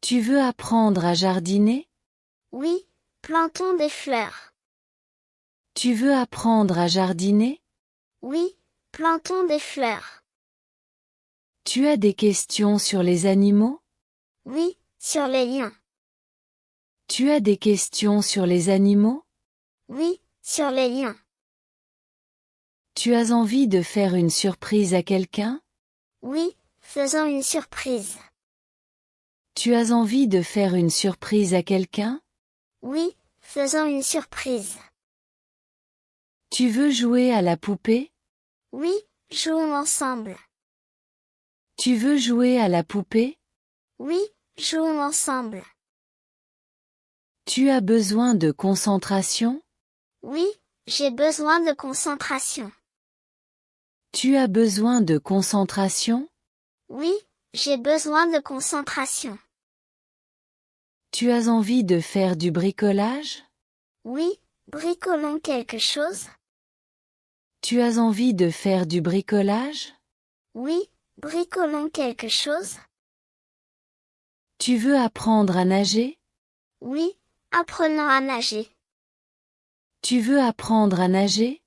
Tu veux apprendre à jardiner? Oui, plantons des fleurs. Tu veux apprendre à jardiner? Oui, plantons des fleurs. Tu as des questions sur les animaux? Oui, sur les lions. Tu as des questions sur les animaux? Oui, sur les lions. Tu as envie de faire une surprise à quelqu'un? Oui, faisons une surprise. Tu as envie de faire une surprise à quelqu'un? Oui, faisons une surprise. Tu veux jouer à la poupée? Oui, jouons ensemble. Tu veux jouer à la poupée? Oui, jouons ensemble. Tu as besoin de concentration? Oui, j'ai besoin de concentration. Tu as besoin de concentration? Oui, j'ai besoin de concentration. Tu as envie de faire du bricolage? Oui, bricolons quelque chose. Tu as envie de faire du bricolage? Oui, bricolons quelque chose. Tu veux apprendre à nager? Oui, apprenons à nager. Tu veux apprendre à nager?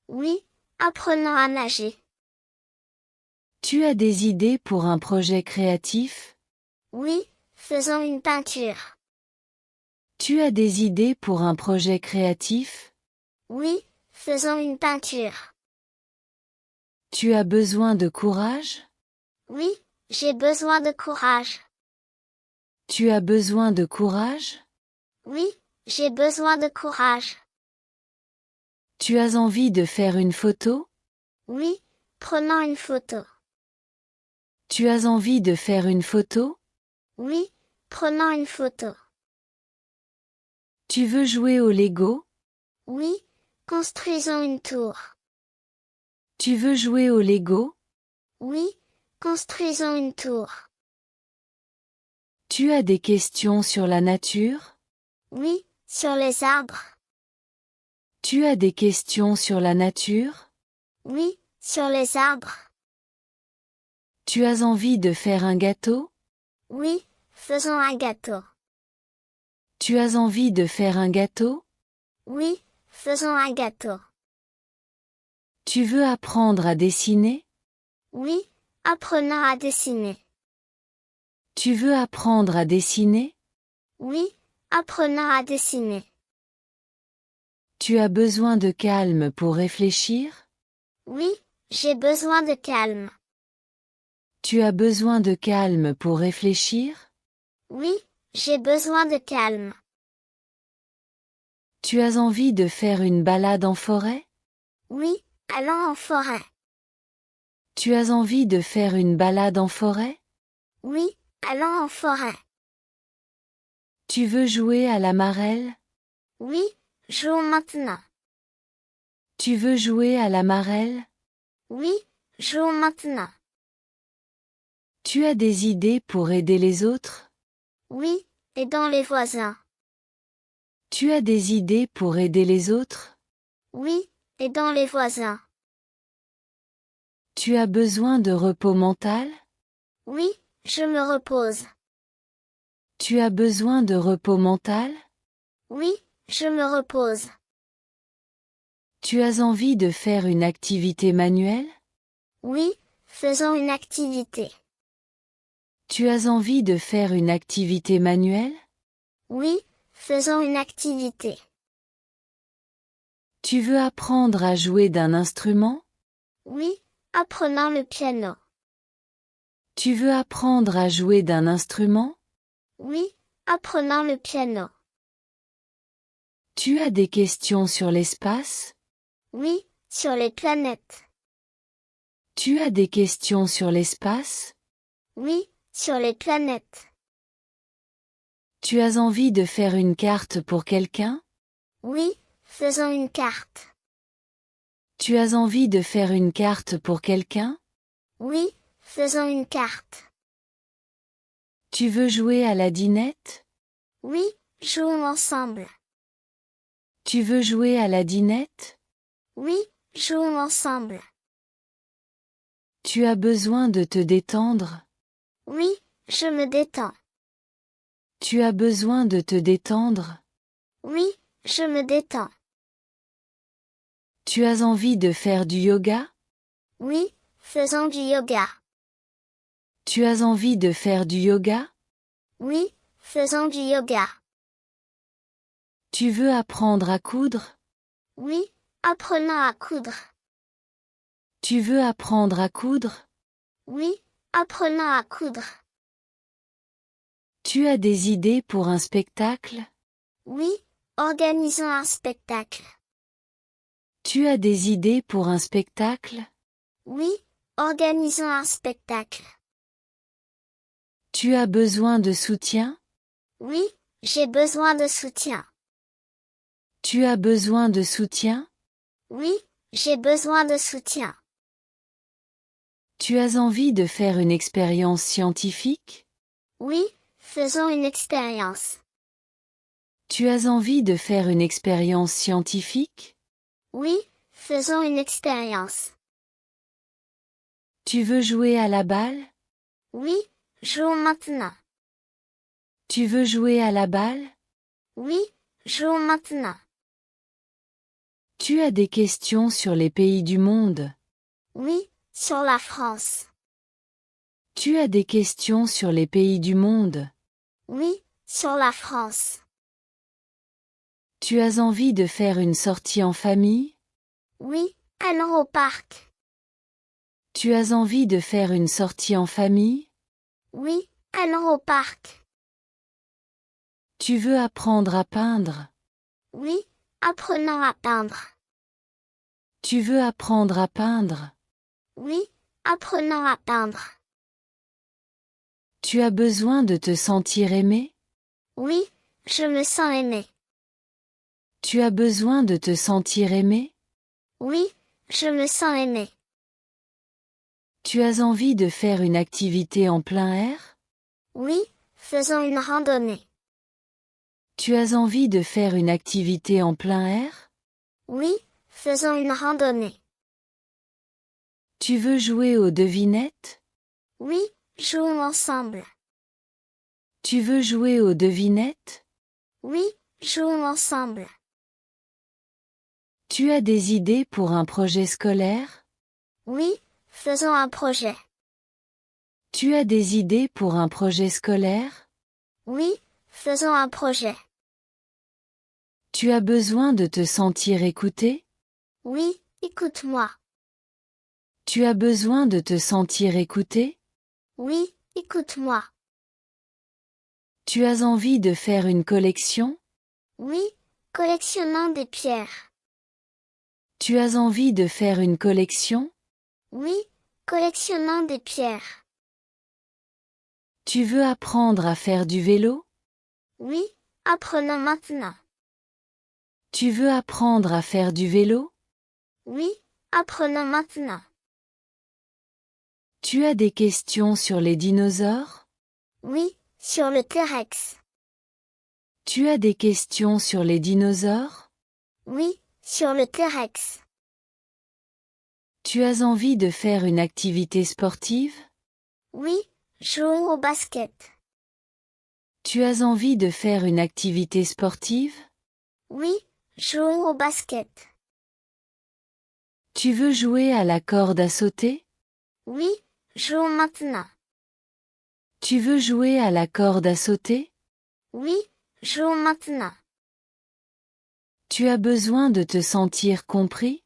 Oui, apprenons à nager. Tu as des idées pour un projet créatif? Oui, faisons une peinture. Tu as des idées pour un projet créatif? Oui, faisons une peinture. Tu as besoin de courage? Oui, j'ai besoin de courage. Tu as besoin de courage? Oui, j'ai besoin de courage. Tu as envie de faire une photo? Oui, prenons une photo. Tu as envie de faire une photo? Oui, prenons une photo. Tu veux jouer au Lego? Oui, construisons une tour. Tu veux jouer au Lego? Oui, construisons une tour. Tu as des questions sur la nature? Oui, sur les arbres. Tu as des questions sur la nature? Oui, sur les arbres. Tu as envie de faire un gâteau? Oui, faisons un gâteau. Tu as envie de faire un gâteau? Oui, faisons un gâteau. Tu veux apprendre à dessiner? Oui, apprenons à dessiner. Tu veux apprendre à dessiner? Oui, apprenons à dessiner. Tu as besoin de calme pour réfléchir? Oui, j'ai besoin de calme. Tu as besoin de calme pour réfléchir? Oui, j'ai besoin de calme. Tu as envie de faire une balade en forêt? Oui, allons en forêt. Tu as envie de faire une balade en forêt? Oui, allons en forêt. Tu veux jouer à la marelle? Oui, jouons maintenant. Tu veux jouer à la marelle? Oui, jouons maintenant. Tu as des idées pour aider les autres? Oui, aidons les voisins. Tu as des idées pour aider les autres? Oui, aidons les voisins. Tu as besoin de repos mental? Oui, je me repose. Tu as besoin de repos mental? Oui, je me repose. Tu as envie de faire une activité manuelle? Oui, faisons une activité. Tu as envie de faire une activité manuelle? Oui, faisons une activité. Tu veux apprendre à jouer d'un instrument? Oui, apprenons le piano. Tu veux apprendre à jouer d'un instrument? Oui, apprenons le piano. Tu as des questions sur l'espace? Oui, sur les planètes. Tu as des questions sur l'espace? Oui, sur les planètes. Tu as envie de faire une carte pour quelqu'un? Oui, faisons une carte. Tu as envie de faire une carte pour quelqu'un? Oui, faisons une carte. Tu veux jouer à la dinette? Oui, jouons ensemble. Tu veux jouer à la dinette? Oui, jouons ensemble. Tu as besoin de te détendre? Oui, je me détends. Tu as besoin de te détendre? Oui, je me détends. Tu as envie de faire du yoga? Oui, faisons du yoga. Tu as envie de faire du yoga? Oui, faisons du yoga. Tu veux apprendre à coudre? Oui, apprenons à coudre. Tu veux apprendre à coudre? Oui, apprenons à coudre. Tu as des idées pour un spectacle? Oui, organisons un spectacle. Tu as des idées pour un spectacle? Oui, organisons un spectacle. Tu as besoin de soutien? Oui, j'ai besoin de soutien. Tu as besoin de soutien? Oui, j'ai besoin de soutien. Tu as envie de faire une expérience scientifique? Oui, faisons une expérience. Tu as envie de faire une expérience scientifique? Oui, faisons une expérience. Tu veux jouer à la balle? Oui, jouons maintenant. Tu veux jouer à la balle? Oui, jouons maintenant. Tu as des questions sur les pays du monde? Oui, sur la France. Tu as des questions sur les pays du monde? Oui, sur la France. Tu as envie de faire une sortie en famille? Oui, allons au parc. Tu as envie de faire une sortie en famille? Oui, allons au parc. Tu veux apprendre à peindre? Oui, apprenons à peindre. Tu veux apprendre à peindre? Oui, apprenons à peindre. Tu as besoin de te sentir aimé? Oui, je me sens aimé. Tu as besoin de te sentir aimé? Oui, je me sens aimé. Tu as envie de faire une activité en plein air? Oui, faisons une randonnée. Tu as envie de faire une activité en plein air? Oui, faisons une randonnée. Tu veux jouer aux devinettes? Oui, jouons ensemble. Tu veux jouer aux devinettes? Oui, jouons ensemble. Tu as des idées pour un projet scolaire? Oui, faisons un projet. Tu as des idées pour un projet scolaire? Oui, faisons un projet. Tu as besoin de te sentir écouté? Oui, écoute-moi. Tu as besoin de te sentir écouté? Oui, écoute-moi. Tu as envie de faire une collection? Oui, collectionnons des pierres. Tu as envie de faire une collection? Oui, collectionnons des pierres. Tu veux apprendre à faire du vélo? Oui, apprenons maintenant. Tu veux apprendre à faire du vélo? Oui, apprenons maintenant. Tu as des questions sur les dinosaures? Oui, sur le T-Rex. Tu as des questions sur les dinosaures? Oui, sur le T-Rex. Tu as envie de faire une activité sportive? Oui, jouons au basket. Tu as envie de faire une activité sportive? Oui, jouons au basket. Tu veux jouer à la corde à sauter? Oui, jouons maintenant. Tu veux jouer à la corde à sauter? Oui, jouons maintenant. Tu as besoin de te sentir compris?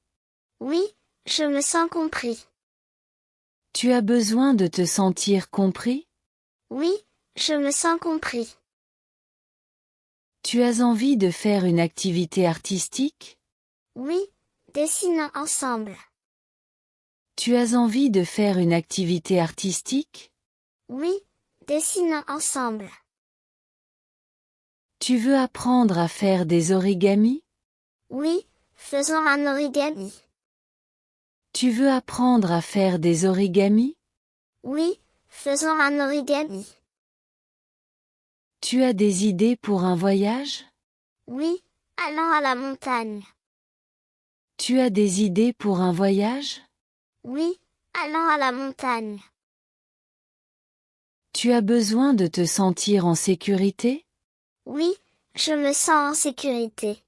Oui, je me sens compris. Tu as besoin de te sentir compris? Oui, je me sens compris. Tu as envie de faire une activité artistique? Oui, dessinons ensemble. Tu as envie de faire une activité artistique? Oui, dessinons ensemble. Tu veux apprendre à faire des origamis? Oui, faisons un origami. Tu veux apprendre à faire des origamis? Oui, faisons un origami. Tu as des idées pour un voyage? Oui, allons à la montagne. Tu as des idées pour un voyage? Oui, allons à la montagne. Tu as besoin de te sentir en sécurité? Oui, je me sens en sécurité.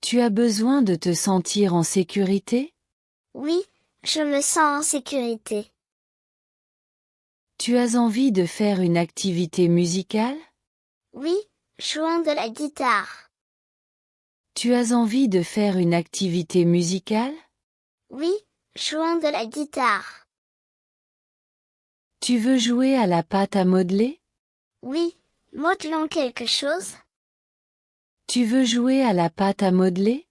Tu as besoin de te sentir en sécurité? Oui, je me sens en sécurité. Tu as envie de faire une activité musicale? Oui, jouons de la guitare. Tu as envie de faire une activité musicale? Oui, jouons de la guitare. Tu veux jouer à la pâte à modeler? Oui, modelons quelque chose. Tu veux jouer à la pâte à modeler?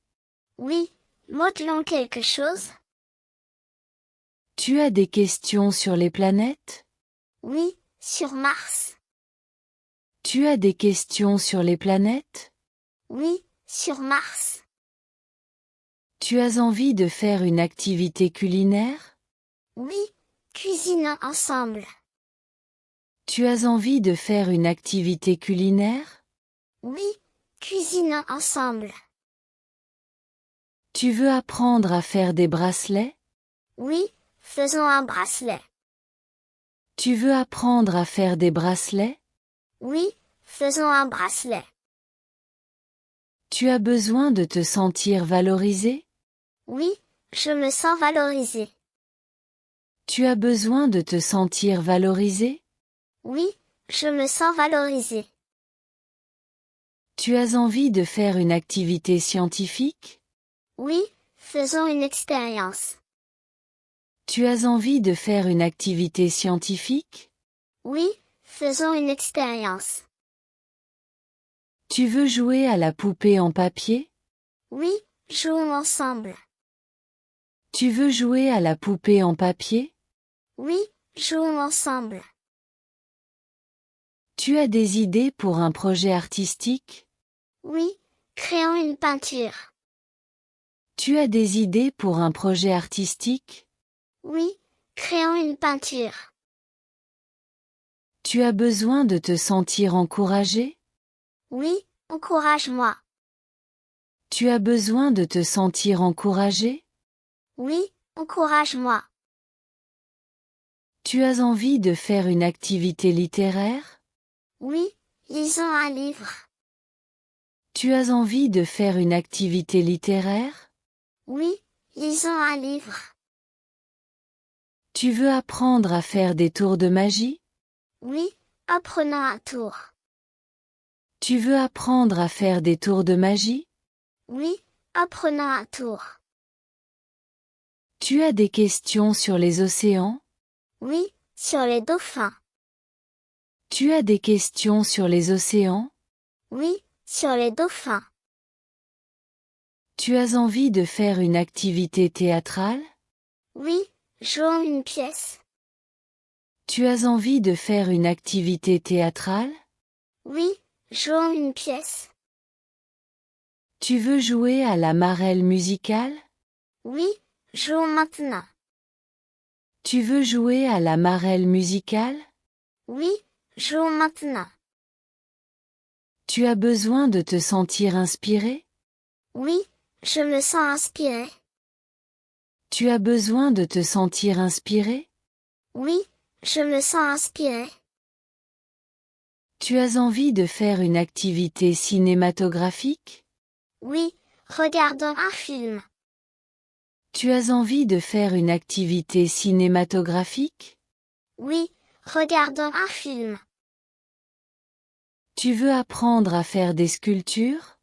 Oui, modelons quelque chose. Tu as des questions sur les planètes? Oui, sur Mars. Tu as des questions sur les planètes? Oui, sur Mars. Tu as envie de faire une activité culinaire? Oui, cuisinons ensemble. Tu as envie de faire une activité culinaire? Oui, cuisinons ensemble. Tu veux apprendre à faire des bracelets? Oui, faisons un bracelet. Tu veux apprendre à faire des bracelets? Oui, faisons un bracelet. Tu as besoin de te sentir valorisé? Oui, je me sens valorisé. Tu as besoin de te sentir valorisé? Oui, je me sens valorisé. Tu as envie de faire une activité scientifique? Oui, faisons une expérience. Tu as envie de faire une activité scientifique? Oui, faisons une expérience. Tu veux jouer à la poupée en papier? Oui, jouons ensemble. Tu veux jouer à la poupée en papier? Oui, jouons ensemble. Tu as des idées pour un projet artistique? Oui, créons une peinture. Tu as des idées pour un projet artistique? Oui, créons une peinture. Tu as besoin de te sentir encouragé? Oui, encourage-moi. Tu as besoin de te sentir encouragé? Oui, encourage-moi. Tu as envie de faire une activité littéraire? Oui, lisons un livre. Tu as envie de faire une activité littéraire? Oui, lisons un livre. Tu veux apprendre à faire des tours de magie? Oui, apprenons un tour. Tu veux apprendre à faire des tours de magie? Oui, apprenons un tour. Tu as des questions sur les océans? Oui, sur les dauphins. Tu as des questions sur les océans? Oui, sur les dauphins. Tu as envie de faire une activité théâtrale? Oui, jouons une pièce. Tu as envie de faire une activité théâtrale? Oui, jouons une pièce. Tu veux jouer à la marelle musicale? Oui, jouons maintenant. Tu veux jouer à la marelle musicale? Oui, jouons maintenant. Tu as besoin de te sentir inspiré? Oui, je me sens inspiré. Tu as besoin de te sentir inspiré? Oui, je me sens inspiré. Tu as envie de faire une activité cinématographique? Oui, regardons un film. Tu as envie de faire une activité cinématographique? Oui, regardons un film. Tu veux apprendre à faire des sculptures?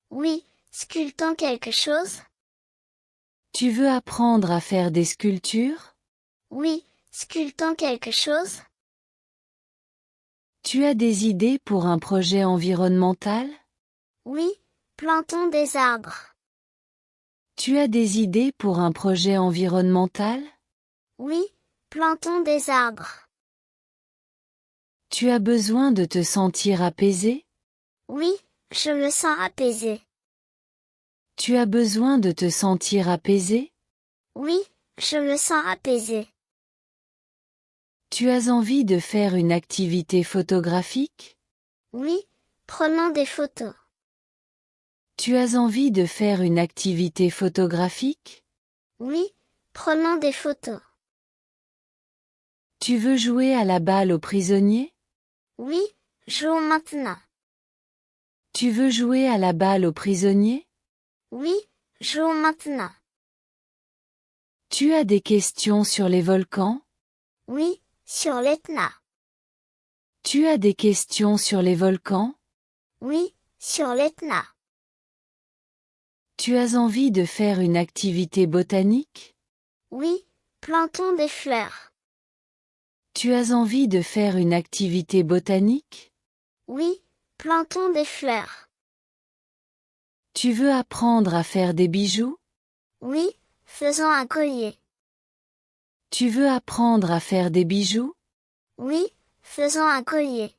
Oui, sculptons quelque chose. Tu veux apprendre à faire des sculptures? Oui, sculptons quelque chose. Tu as des idées pour un projet environnemental? Oui, plantons des arbres. Tu as des idées pour un projet environnemental? Oui, plantons des arbres. Tu as besoin de te sentir apaisé? Oui, je me sens apaisé. Tu as besoin de te sentir apaisé? Oui, je me sens apaisé. Tu as envie de faire une activité photographique? Oui, prenons des photos. Tu as envie de faire une activité photographique? Oui, prenons des photos. Tu veux jouer à la balle aux prisonniers? Oui, jouons maintenant. Tu veux jouer à la balle aux prisonniers? Oui, jouons maintenant. Tu as des questions sur les volcans? Oui, sur l'Etna. Tu as des questions sur les volcans? Oui, sur l'Etna. Tu as envie de faire une activité botanique? Oui, plantons des fleurs. Tu as envie de faire une activité botanique? Oui, plantons des fleurs. Tu veux apprendre à faire des bijoux? Oui, faisons un collier. Tu veux apprendre à faire des bijoux? Oui, faisons un collier.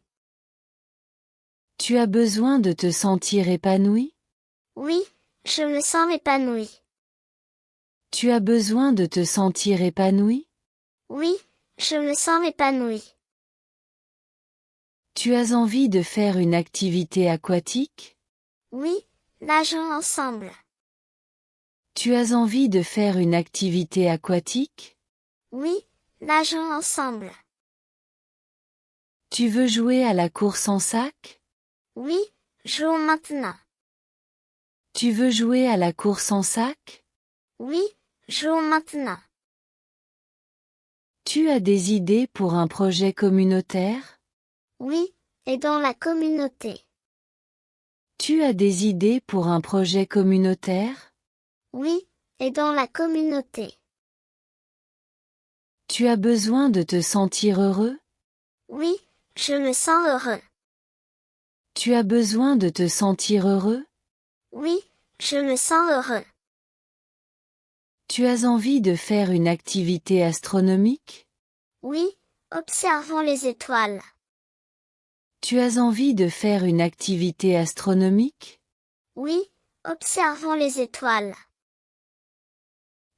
Tu as besoin de te sentir épanoui? Oui, je me sens épanouie. Tu as besoin de te sentir épanoui? Oui, je me sens épanouie. Tu as envie de faire une activité aquatique? Oui, nageons ensemble. Tu as envie de faire une activité aquatique? Oui, nageons ensemble. Tu veux jouer à la course en sac? Oui, jouons maintenant. Tu veux jouer à la course en sac? Oui, jouons maintenant. Tu as des idées pour un projet communautaire? Oui, aidons la communauté. Tu as des idées pour un projet communautaire? Oui, aidons la communauté. Tu as besoin de te sentir heureux? Oui, je me sens heureux. Tu as besoin de te sentir heureux? Oui, je me sens heureux. Tu as envie de faire une activité astronomique? Oui, observons les étoiles. Tu as envie de faire une activité astronomique? Oui, observons les étoiles.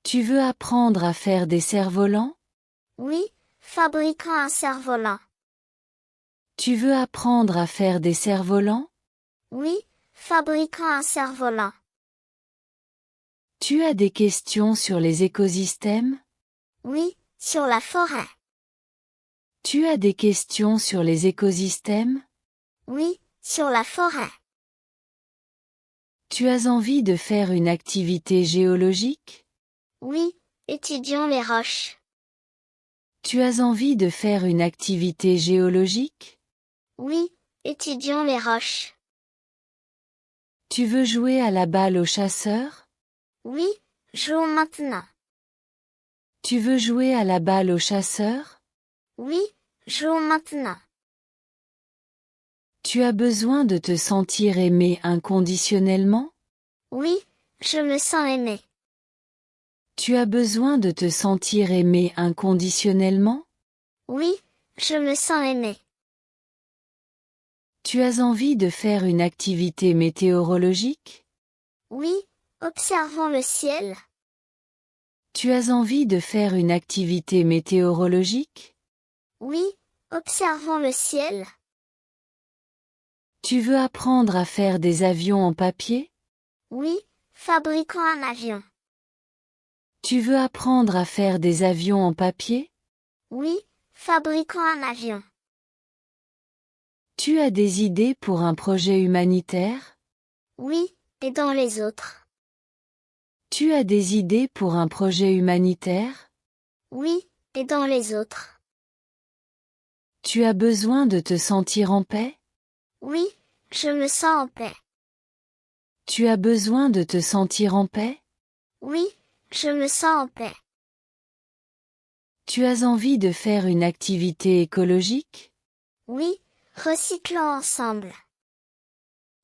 Tu veux apprendre à faire des cerfs-volants? Oui, fabriquons un cerf-volant. Tu veux apprendre à faire des cerfs-volants? Oui, fabriquons un cerf-volant. Tu as des questions sur les écosystèmes? Oui, sur la forêt. Tu as des questions sur les écosystèmes? Oui, sur la forêt. Tu as envie de faire une activité géologique? Oui, étudions les roches. Tu as envie de faire une activité géologique? Oui, étudions les roches. Tu veux jouer à la balle au chasseur? Oui, jouons maintenant. Tu veux jouer à la balle au chasseur? Oui, jouons maintenant. Tu as besoin de te sentir aimé inconditionnellement? Oui, je me sens aimée. Tu as besoin de te sentir aimé inconditionnellement? Oui, je me sens aimée. Tu as envie de faire une activité météorologique? Oui, observons le ciel. Tu as envie de faire une activité météorologique? Oui, observons le ciel. Tu veux apprendre à faire des avions en papier? Oui, fabriquons un avion. Tu veux apprendre à faire des avions en papier? Oui, fabriquons un avion. Tu as des idées pour un projet humanitaire? Oui, aidons les autres. Tu as des idées pour un projet humanitaire? Oui, aidons les autres. Tu as besoin de te sentir en paix? Oui, je me sens en paix. Tu as besoin de te sentir en paix? Oui, je me sens en paix. Tu as envie de faire une activité écologique? Oui, recyclons ensemble.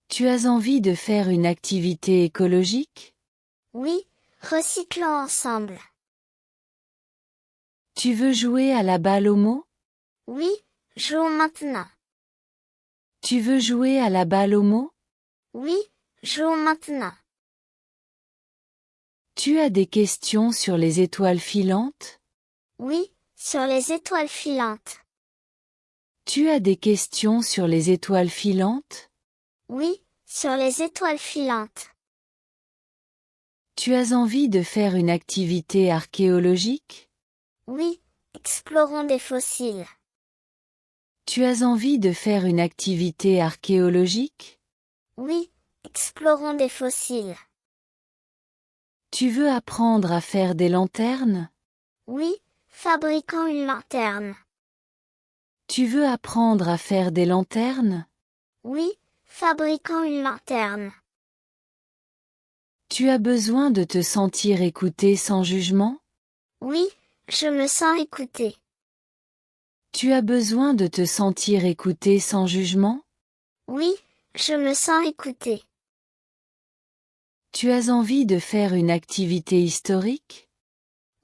Tu as envie de faire une activité écologique? Oui, recyclons ensemble. Tu veux jouer à la balle aux mots? Oui, jouons maintenant. Tu veux jouer à la balle aux mots? Oui, jouons maintenant. Tu as des questions sur les étoiles filantes? Oui, sur les étoiles filantes. Tu as des questions sur les étoiles filantes? Oui, sur les étoiles filantes. Tu as envie de faire une activité archéologique? Oui, explorons des fossiles. Tu as envie de faire une activité archéologique? Oui, explorons des fossiles. Tu veux apprendre à faire des lanternes? Oui, fabriquons une lanterne. Tu veux apprendre à faire des lanternes? Oui, fabriquons une lanterne. Tu as besoin de te sentir écouté sans jugement? Oui, je me sens écouté. Tu as besoin de te sentir écouté sans jugement? Oui, je me sens écouté. Tu as envie de faire une activité historique?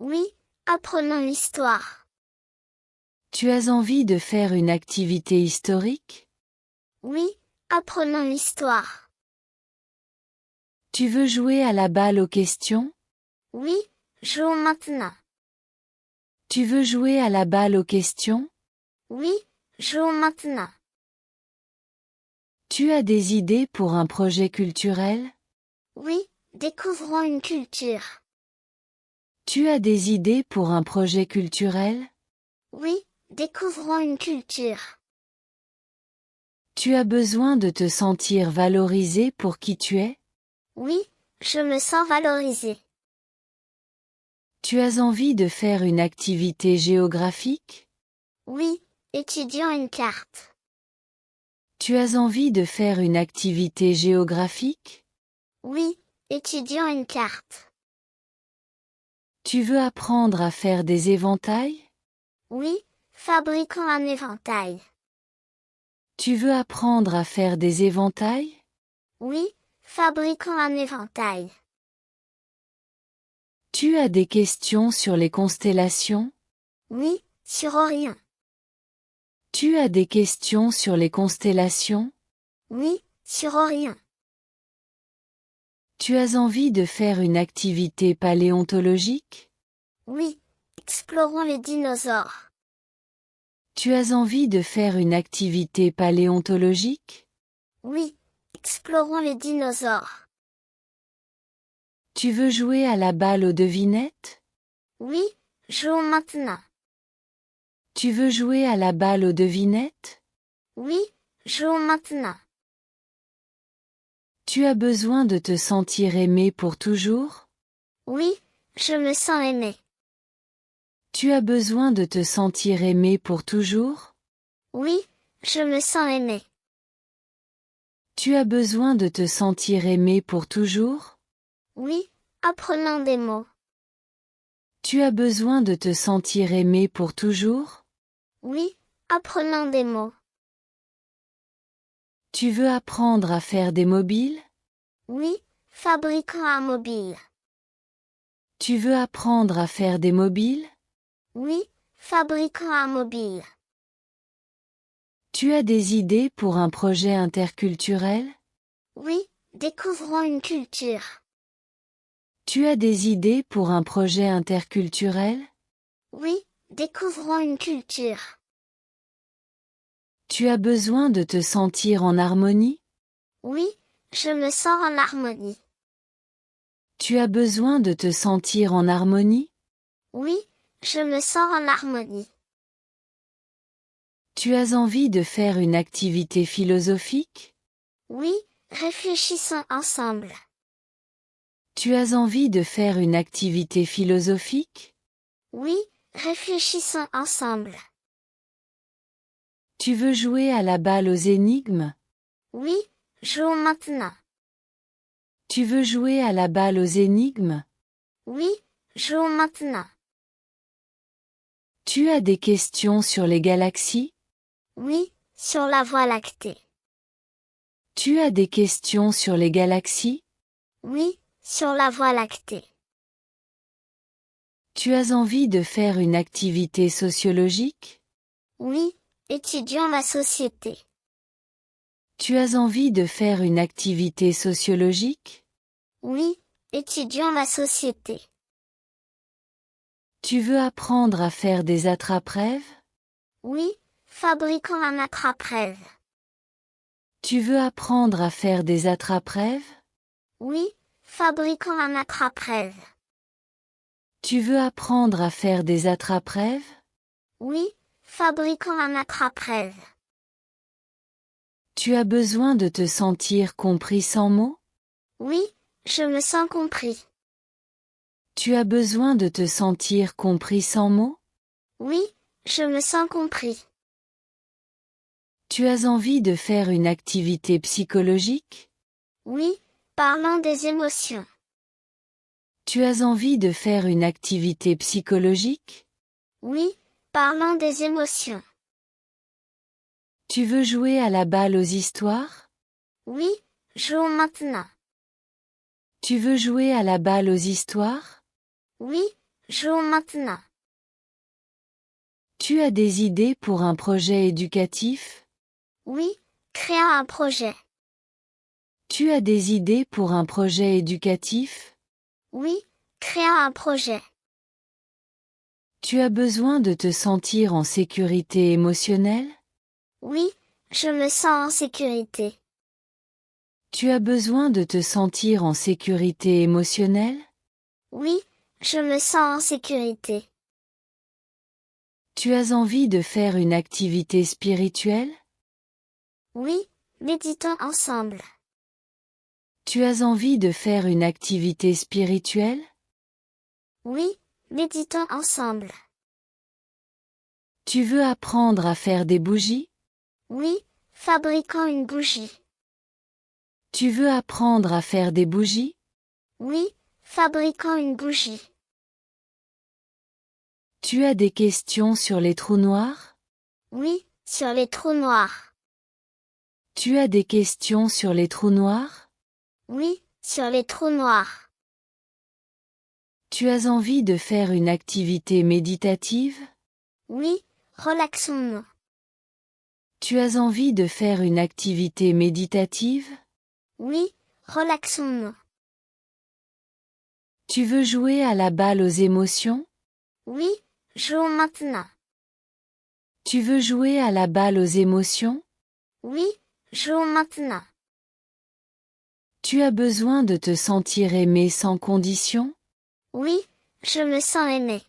Oui, apprenons l'histoire. Tu as envie de faire une activité historique? Oui, apprenons l'histoire. Tu veux jouer à la balle aux questions? Oui, jouons maintenant. Tu veux jouer à la balle aux questions? Oui, jouons maintenant. Tu as des idées pour un projet culturel? Oui, découvrons une culture. Tu as des idées pour un projet culturel? Oui, découvrons une culture. Tu as besoin de te sentir valorisé pour qui tu es? Oui, je me sens valorisé. Tu as envie de faire une activité géographique? Oui, étudions une carte. Tu as envie de faire une activité géographique? Oui, étudions une carte. Tu veux apprendre à faire des éventails? Oui, fabriquons un éventail. Tu veux apprendre à faire des éventails? Oui, fabriquons un éventail. Tu as des questions sur les constellations? Oui, sur Orion. Tu as des questions sur les constellations? Oui, sur Orion. Tu as envie de faire une activité paléontologique? Oui, explorons les dinosaures. Tu as envie de faire une activité paléontologique? Oui, explorons les dinosaures. Tu veux jouer à la balle aux devinettes? Oui, jouons maintenant. Tu veux jouer à la balle aux devinettes? Oui, jouons maintenant. Tu as besoin de te sentir aimé pour toujours? Oui, je me sens aimé. Tu as besoin de te sentir aimé pour toujours? Oui, je me sens aimé. Tu as besoin de te sentir aimé pour toujours? Oui, apprenons des mots. Tu as besoin de te sentir aimé pour toujours? Oui, apprenons des mots. Tu veux apprendre à faire des mobiles? Oui, fabriquons un mobile. Tu veux apprendre à faire des mobiles? Oui, fabriquons un mobile. Tu as des idées pour un projet interculturel? Oui, découvrons une culture. Tu as des idées pour un projet interculturel? Oui, découvrons une culture. Tu as besoin de te sentir en harmonie? Oui, je me sens en harmonie. Tu as besoin de te sentir en harmonie? Oui, je me sens en harmonie. Tu as envie de faire une activité philosophique? Oui, réfléchissons ensemble. Tu as envie de faire une activité philosophique? Oui, réfléchissons ensemble. Tu veux jouer à la balle aux énigmes? Oui, jouons maintenant. Tu veux jouer à la balle aux énigmes? Oui, jouons maintenant. Tu as des questions sur les galaxies? Oui, sur la Voie lactée. Tu as des questions sur les galaxies? Oui, sur la Voie lactée. Tu as envie de faire une activité sociologique? Oui, étudions la société. Tu as envie de faire une activité sociologique? Oui, étudions la société. Tu veux apprendre à faire des attrape-rêves? Oui, fabriquons un attrape-rêve. Tu veux apprendre à faire des attrape-rêves? Oui, fabriquons un attrape-rêve. Tu veux apprendre à faire des attrape-rêves? Oui, fabriquons un attrape-rêve. Tu as besoin de te sentir compris sans mots? Oui, je me sens compris. Tu as besoin de te sentir compris sans mots? Oui, je me sens compris. Tu as envie de faire une activité psychologique? Oui, parlons des émotions. Tu as envie de faire une activité psychologique? Oui, parlons des émotions. Tu veux jouer à la balle aux histoires? Oui, jouons maintenant. Tu veux jouer à la balle aux histoires? Oui, jouons maintenant. Tu as des idées pour un projet éducatif? Oui, créons un projet. Tu as des idées pour un projet éducatif? Oui, créons un projet. Tu as besoin de te sentir en sécurité émotionnelle? Oui, je me sens en sécurité. Tu as besoin de te sentir en sécurité émotionnelle? Oui, je me sens en sécurité. Tu as envie de faire une activité spirituelle? Oui, méditons ensemble. Tu as envie de faire une activité spirituelle? Oui, méditons ensemble. Tu veux apprendre à faire des bougies? Oui, fabriquons une bougie. Tu veux apprendre à faire des bougies? Oui, fabriquons une bougie. Tu as des questions sur les trous noirs? Oui, sur les trous noirs. Tu as des questions sur les trous noirs? Oui, sur les trous noirs. Tu as envie de faire une activité méditative? Oui, relaxons-nous. Tu as envie de faire une activité méditative? Oui, relaxons-nous. Tu veux jouer à la balle aux émotions? Oui, jouons maintenant. Tu veux jouer à la balle aux émotions? Oui, jouons maintenant. Tu as besoin de te sentir aimé sans condition? Oui, je me sens aimé.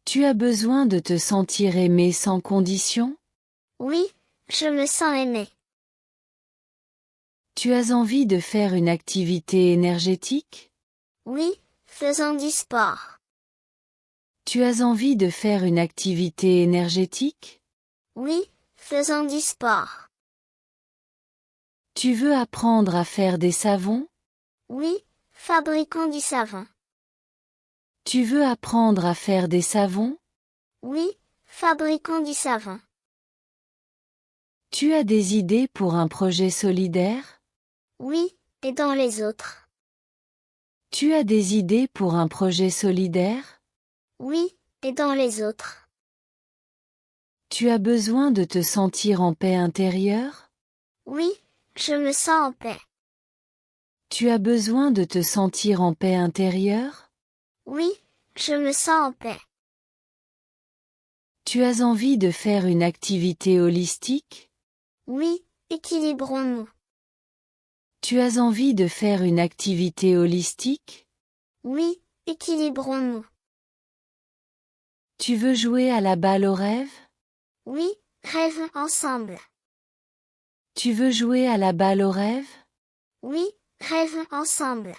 Tu as besoin de te sentir aimé sans condition? Oui, je me sens aimé. Tu as envie de faire une activité énergétique? Oui, faisons du sport. Tu as envie de faire une activité énergétique? Oui, faisons du sport. Tu veux apprendre à faire des savons? Oui, fabriquons du savon. Tu veux apprendre à faire des savons? Oui, fabriquons du savon. Tu as des idées pour un projet solidaire? Oui, aidons les autres. Tu as des idées pour un projet solidaire? Oui, aidons les autres. Tu as besoin de te sentir en paix intérieure? Oui, je me sens en paix. Tu as besoin de te sentir en paix intérieure? Oui, je me sens en paix. Tu as envie de faire une activité holistique? Oui, équilibrons-nous. Tu as envie de faire une activité holistique? Oui, équilibrons-nous. Tu veux jouer à la balle aux rêves? Oui, rêvons ensemble. Tu veux jouer à la balle aux rêves? Oui, rêvons ensemble.